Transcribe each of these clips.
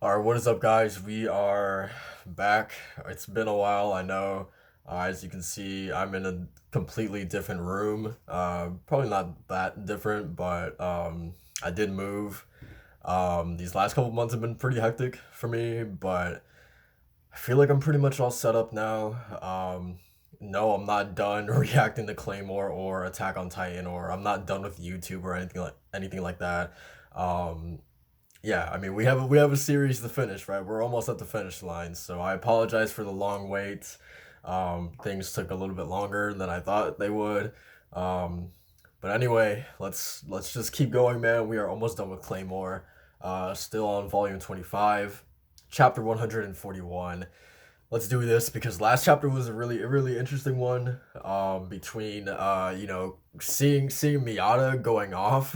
All right, what is up, guys? We are back. It's been a while, I know. As you can see, I'm in a completely different room. Probably not that different, but I did move. These last couple months have been pretty hectic for me, but I feel like I'm pretty much all set up now. No, I'm not done reacting to Claymore or Attack on Titan, or I'm not done with YouTube or anything like that. Um, yeah, I mean we have a series to finish, right? We're almost at the finish line, so I apologize for the long wait. Things took a little bit longer than I thought they would. Um, but anyway, let's just keep going, man. We are almost done with Claymore. Still on volume 25, chapter 141. Let's do this because last chapter was a really interesting one. Between seeing Miata going off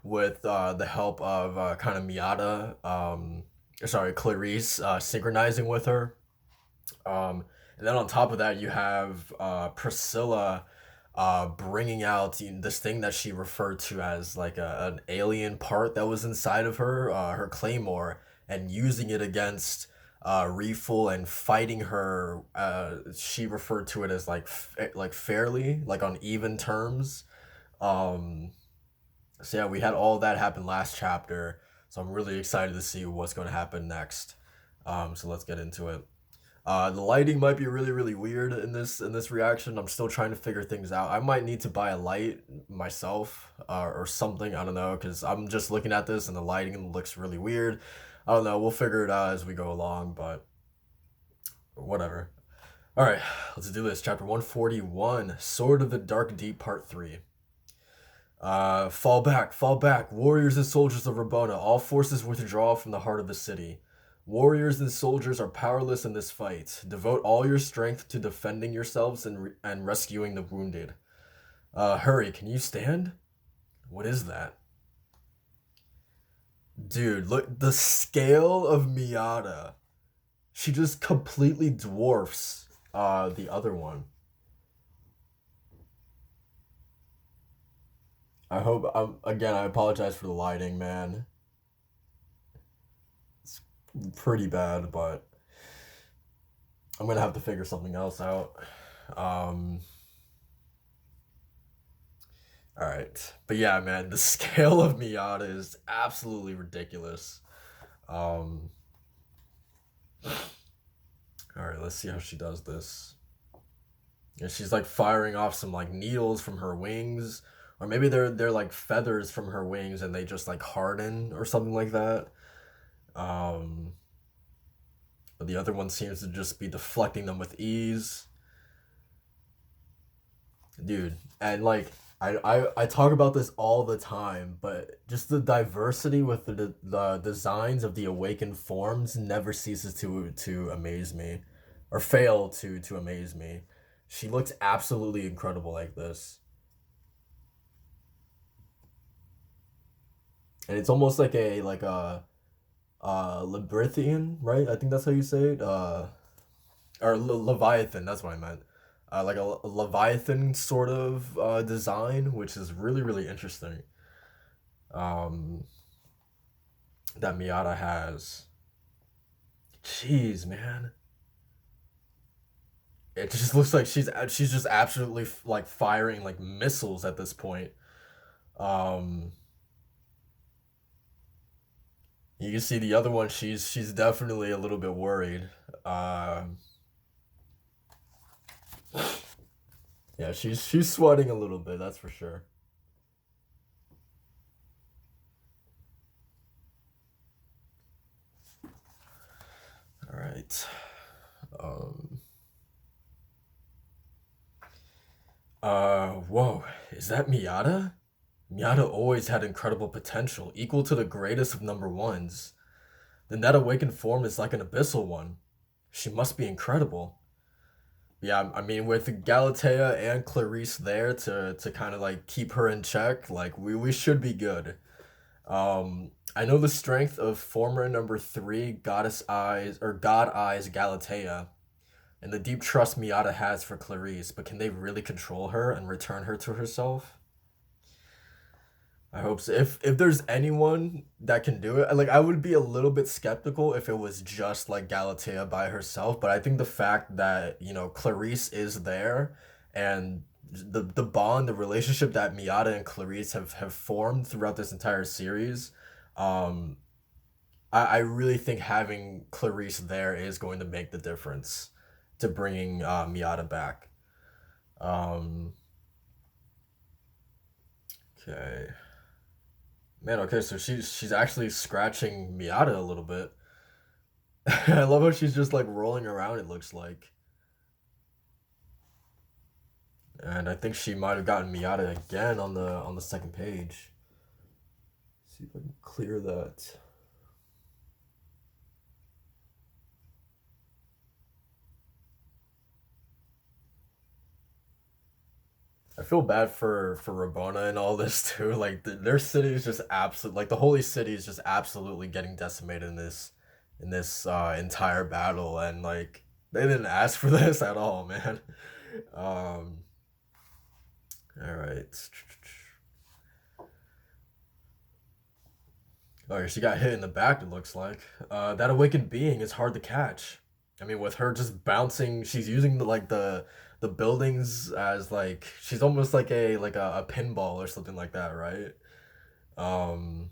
with the help of kind of Miata, sorry, Clarice synchronizing with her. And then on top of that, you have Priscilla bringing out this thing that she referred to as like an alien part that was inside of her, her claymore, and using it against Reeful and fighting her. She referred to it as like fairly, like on even terms. Um, so yeah, we had all that happen last chapter. So I'm really excited to see what's going to happen next. So let's get into it. The lighting might be really weird in this reaction. I'm still trying to figure things out. I might need to buy a light myself or something. I don't know because I'm just looking at this and the lighting looks really weird. I don't know. We'll figure it out as we go along, but whatever. All right, let's do this. Chapter 141, Sword of the Dark Deep, Part 3. Fall back, warriors and soldiers of Rabona. All forces withdraw from the heart of the city. Warriors and soldiers are powerless in this fight. Devote all your strength to defending yourselves and rescuing the wounded. Hurry, can you stand? What is that? Dude, look, the scale of Miata. She just completely dwarfs the other one. Again, I apologize for the lighting, man. It's pretty bad, but I'm gonna have to figure something else out. Um, all right, but yeah, man, the scale of Miata is absolutely ridiculous. Um, all right, let's see how she does this. Yeah, she's like firing off some like needles from her wings, or maybe they're like feathers from her wings, and they just like harden or something like that. Um, but the other one seems to just be deflecting them with ease. Dude, and like I talk about this all the time, but just the diversity with the designs of the awakened forms never ceases to amaze me, or fail to amaze me. She looks absolutely incredible like this, and it's almost like a labyrinthian, right? I think that's how you say it. Or Leviathan. That's what I meant. Like a Leviathan sort of design, which is really interesting. Um, that Miata has. Jeez, man, it just looks like she's just absolutely like firing like missiles at this point. Um, you can see the other one. She's definitely a little bit worried. Yeah, she's sweating a little bit. That's for sure. All right. Um, whoa, is that Miata? Miata always had incredible potential, equal to the greatest of number ones. Then that awakened form is like an abyssal one. She must be incredible. Yeah, I mean, with Galatea and Clarice there to kind of like keep her in check, like we should be good. I know the strength of former number three Goddess Eyes or God Eyes Galatea, and the deep trust Miata has for Clarice, but can they really control her and return her to herself? I hope so. If there's anyone that can do it, like I would be a little bit skeptical if it was just like Galatea by herself, but I think the fact that, Clarice is there and the bond, the relationship that Miata and Clarice have formed throughout this entire series, um I really think having Clarice there is going to make the difference to bringing Miata back. Um okay. Man, okay, so she's actually scratching Miata a little bit. I love how she's just like rolling around, it looks like. And I think she might have gotten Miata again on the second page. See if I can clear that. I feel bad for Rabona and all this too. Like their city is just absolute. Like the holy city is just absolutely getting decimated in this entire battle, and like they didn't ask for this at all, man. Um, all right. Oh, she got hit in the back. It looks like that awakened being is hard to catch. I mean, with her just bouncing, she's using the buildings as like she's almost like a pinball or something like that, right? Um,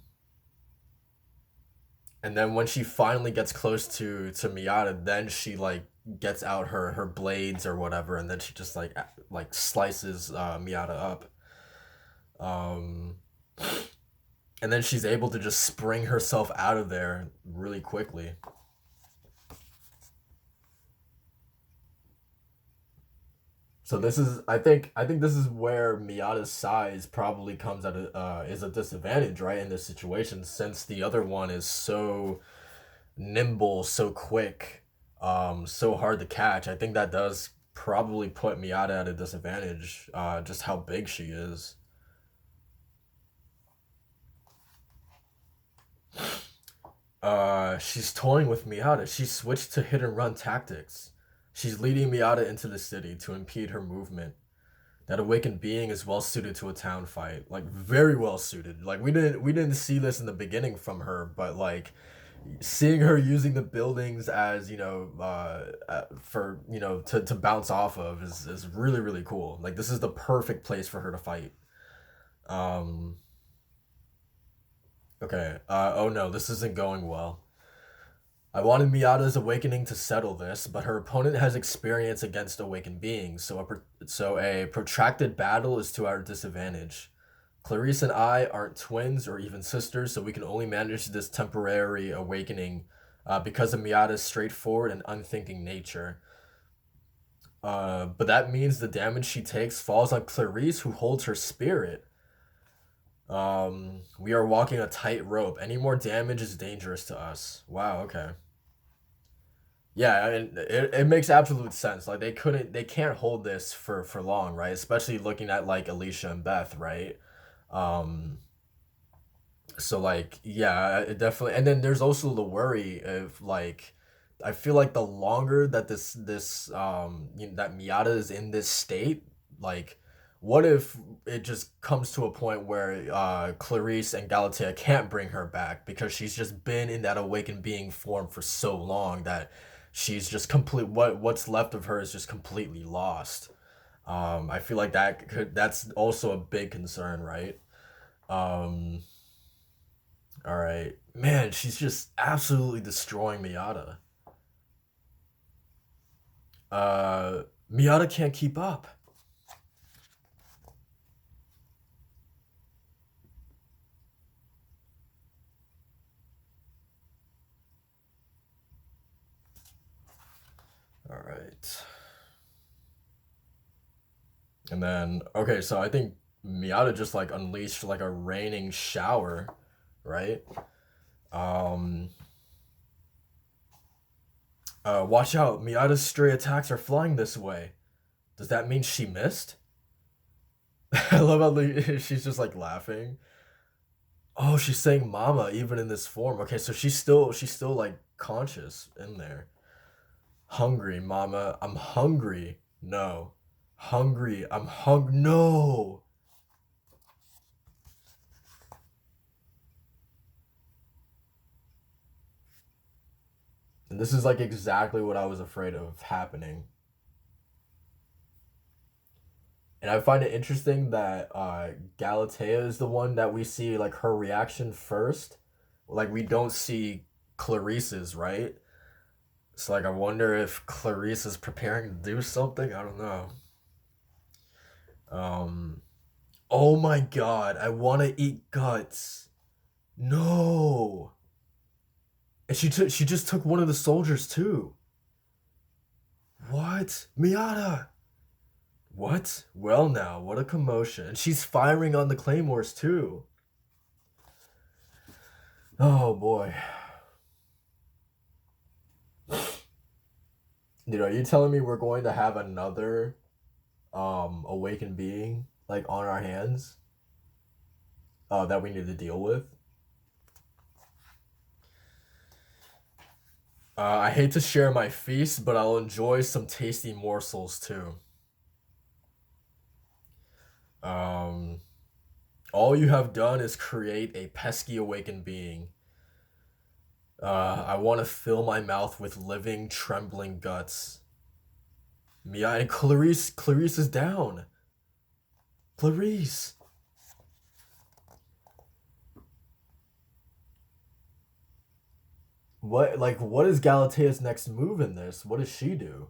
and then when she finally gets close to Miata, then she like gets out her blades or whatever, and then she just like slices Miata up. Um, and then she's able to just spring herself out of there really quickly. So I think this is where Miata's size probably comes at a is a disadvantage, right, in this situation, since the other one is so nimble, so quick, so hard to catch. I think that does probably put Miata at a disadvantage, just how big she is. She's toying with Miata. She switched to hit and run tactics. She's leading Miata into the city to impede her movement. That awakened being is well suited to a town fight, like very well suited. Like we didn't see this in the beginning from her, but like seeing her using the buildings as for to bounce off of is really really cool. Like this is the perfect place for her to fight. Um, okay. Oh no, this isn't going well. I wanted Miata's awakening to settle this, but her opponent has experience against awakened beings, so a protracted battle is to our disadvantage. Clarice and I aren't twins or even sisters, so we can only manage this temporary awakening because of Miata's straightforward and unthinking nature. But that means the damage she takes falls on Clarice, who holds her spirit. We are walking a tight rope. Any more damage is dangerous to us. Wow, okay. Yeah, I mean, it makes absolute sense. Like they can't hold this for long, right? Especially looking at like Alicia and Beth, right? Um, so like yeah, it definitely. And then there's also the worry of like, I feel like the longer that that Miata is in this state, like, what if it just comes to a point where Clarice and Galatea can't bring her back because she's just been in that awakened being form for so long that she's just complete. What's left of her is just completely lost. I feel like that's also a big concern, right? Um, all right. Man, she's just absolutely destroying Miata. Miata can't keep up. All right. And then, okay, so I think Miata just like unleashed like a raining shower, right? Um, watch out. Miata's stray attacks are flying this way. Does that mean she missed? I love how she's just like laughing. Oh, she's saying mama even in this form. Okay, so she's still like conscious in there. Hungry, mama. I'm hungry. No. Hungry. I'm hung. No. And this is like exactly what I was afraid of happening. And I find it interesting that Galatea is the one that we see like her reaction first. Like we don't see Clarice's, right? So like I wonder if Clarice is preparing to do something. I don't know. Um oh my god, I want to eat guts. No. And she just took one of the soldiers too. What? Miata. What? Well now, what a commotion. And she's firing on the claymores too. Oh boy. Dude, are you telling me we're going to have another awakened being like on our hands that we need to deal with? I hate to share my feast, but I'll enjoy some tasty morsels too. Um, all you have done is create a pesky awakened being. I want to fill my mouth with living, trembling guts. Mia and Clarice is down. Clarice. What is Galatea's next move in this? What does she do?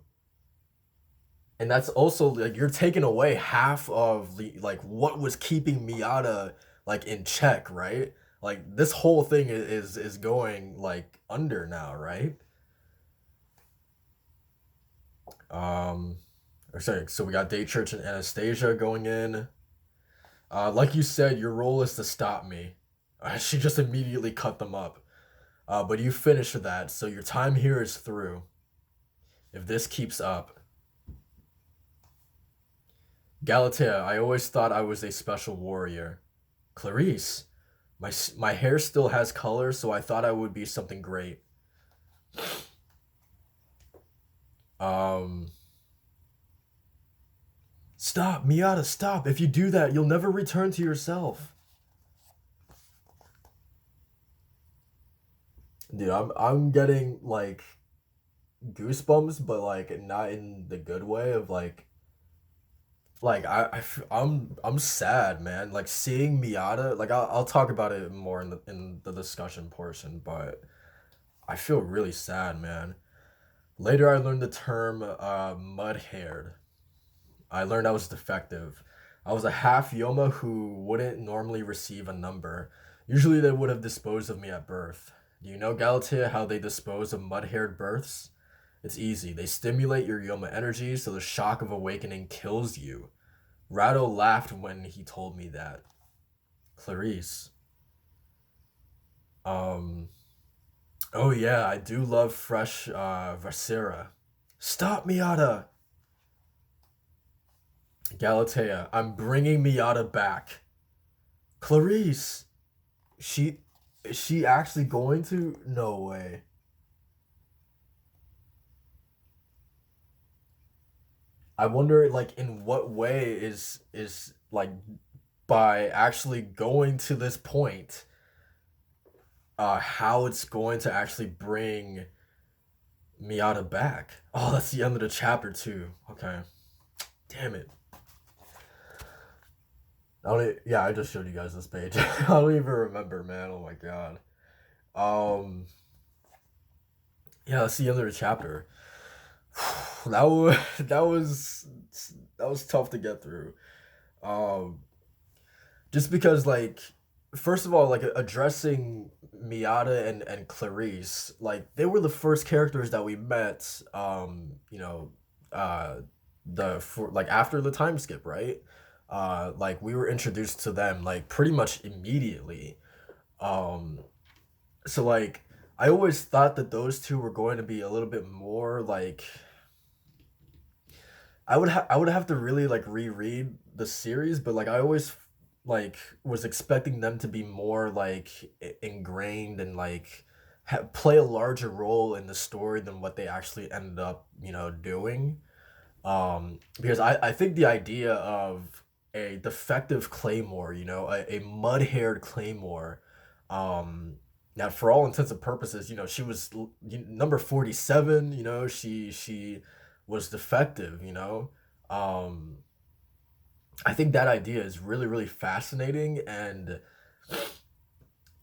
And that's also like you're taking away half of like what was keeping Miata like in check, right? Like this whole thing is going like under now, right? Um or sorry, so we got Day Church and Anastasia going in. Like you said, your role is to stop me. She just immediately cut them up. But you finished that, so your time here is through. If this keeps up. Galatea, I always thought I was a special warrior. Clarice, my hair still has color, so I thought I would be something great. Um, Stop, Miata, stop. If you do that, you'll never return to yourself. Dude, I'm getting like goosebumps, but like not in the good way of like I'm sad, man. Like seeing Miata, like I'll talk about it more in the discussion portion, but I feel really sad, man. Later, I learned the term mud-haired. I learned I was defective. I was a half Yoma who wouldn't normally receive a number. Usually, they would have disposed of me at birth. Do you know, Galatea, how they dispose of mud-haired births? It's easy. They stimulate your Yoma energy so the shock of awakening kills you. Rado laughed when he told me that. Clarice. Um. Oh yeah, I do love fresh Vasera. Stop, Miata. Galatea, I'm bringing Miata back. Clarice. She is she actually going to? No way. I wonder like in what way is like by actually going to this point how it's going to actually bring Miata back. Oh, that's the end of the chapter too. Okay. Damn it. Yeah, I just showed you guys this page. I don't even remember, man. Oh my god. Um, yeah, that's the end of the chapter. That was that was tough to get through. Um, just because like first of all, like addressing Miata and Clarice, like they were the first characters that we met. Uh, the for like after the time skip, right? Like we were introduced to them like pretty much immediately. Um, so like I always thought that those two were going to be a little bit more like I would have to really like reread the series, but like I always like was expecting them to be more like ingrained and like play a larger role in the story than what they actually ended up, doing. Because I think the idea of a defective Claymore, a mud-haired Claymore, um that for all intents and purposes, she was number 47. She was defective. Um, I think that idea is really really fascinating, and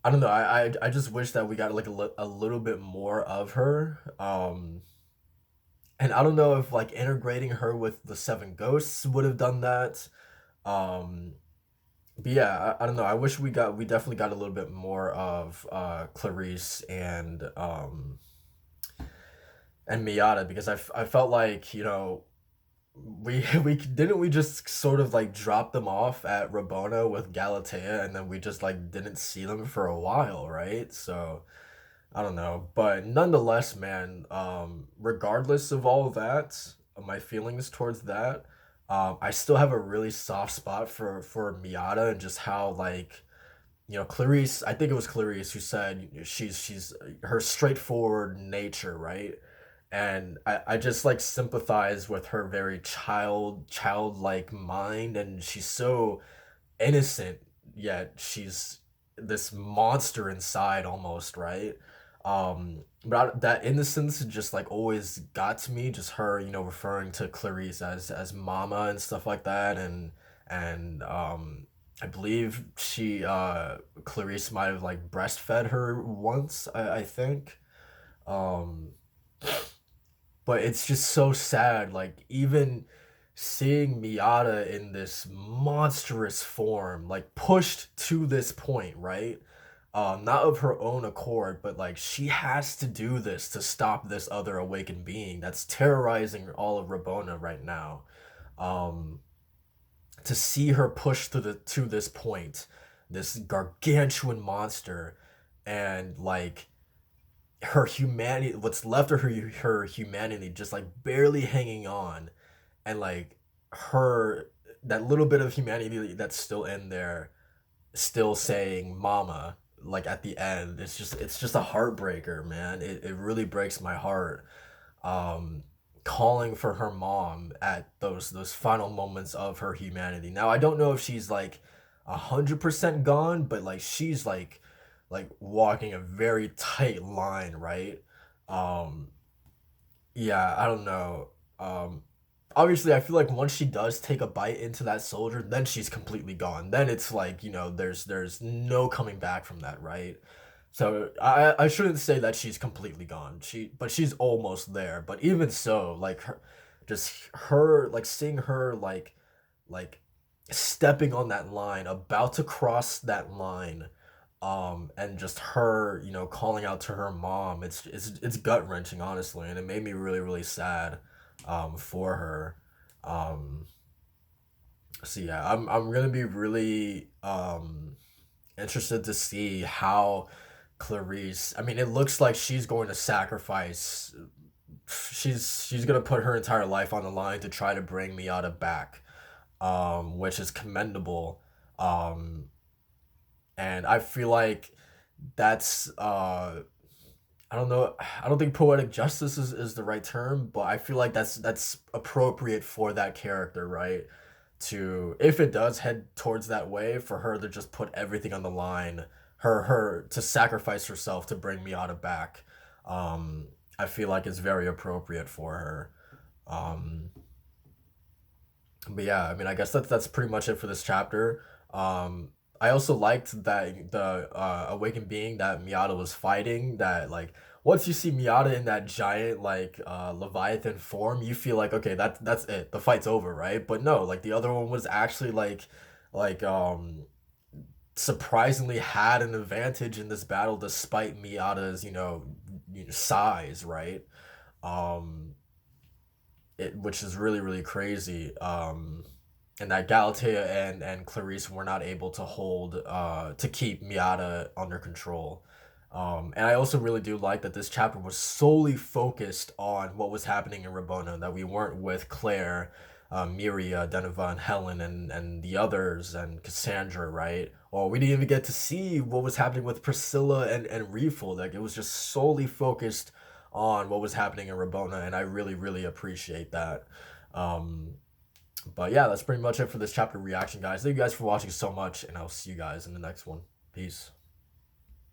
I don't know. I just wish that we got like a little bit more of her. And I don't know if like integrating her with the Seven Ghosts would have done that. Um, but yeah, I don't know. I wish we definitely got a little bit more of Clarice and Miata, because I felt like we didn't we just sort of like drop them off at Rabona with Galatea, and then we just like didn't see them for a while, right? So I don't know, but nonetheless, man, regardless of all of that, my feelings towards that, I still have a really soft spot for Miata, and just how like Clarice. I think it was Clarice who said she's her straightforward nature, right? And I just like sympathize with her very childlike mind, and she's so innocent, yet she's this monster inside almost, right? That innocence just like always got to me, just her referring to Clarice as mama and stuff like that. And I believe Clarice might have like breastfed her once, I think. um but it's just so sad, like even seeing Miata in this monstrous form, like pushed to this point, right? Not of her own accord, but like she has to do this to stop this other awakened being that's terrorizing all of Rabona right now. Um, to see her pushed to this point, this gargantuan monster, and like her humanity, what's left of her humanity, just like barely hanging on, and like her that little bit of humanity that's still in there, still saying mama, like at the end. It's just a heartbreaker, man. It really breaks my heart. um Calling for her mom at those final moments of her humanity. Now I don't know if she's like 100% gone, but like she's like walking a very tight line, right? um yeah, I don't know. Obviously I feel like once she does take a bite into that soldier, then she's completely gone. Then it's like, there's no coming back from that, right? So I shouldn't say that she's completely gone. But she's almost there. But even so, like her like seeing her like stepping on that line, about to cross that line, and just her, calling out to her mom. It's gut wrenching, honestly, and it made me really really sad, for her. Um, so yeah, I'm gonna be really interested to see how Clarice. I mean, it looks like she's going to sacrifice. She's gonna put her entire life on the line to try to bring Miata back, which is commendable. Um, and I feel like that's I don't know. I don't think poetic justice is the right term, but I feel like that's appropriate for that character, right? To, if it does head towards that way, for her to just put everything on the line, her to sacrifice herself to bring Miata back. I feel like it's very appropriate for her. Um, but yeah, I mean, I guess that's pretty much it for this chapter. I also liked that the awakened being that Miata was fighting. That like once you see Miata in that giant like Leviathan form, you feel like okay, that's it. The fight's over, right? But no, like the other one was actually like surprisingly had an advantage in this battle despite Miata's size, right? Um, which is really really crazy. And that Galatea and Clarice were not able to hold to keep Miata under control. And I also really do like that this chapter was solely focused on what was happening in Rabona, that we weren't with Claire, Miria, Deneva, and Helen, and the others, and Cassandra, right? Or we didn't even get to see what was happening with Priscilla and Reeful. Like it was just solely focused on what was happening in Rabona, and I really, really appreciate that. Um, but yeah, that's pretty much it for this chapter reaction, guys. Thank you guys for watching so much, and I'll see you guys in the next one. Peace.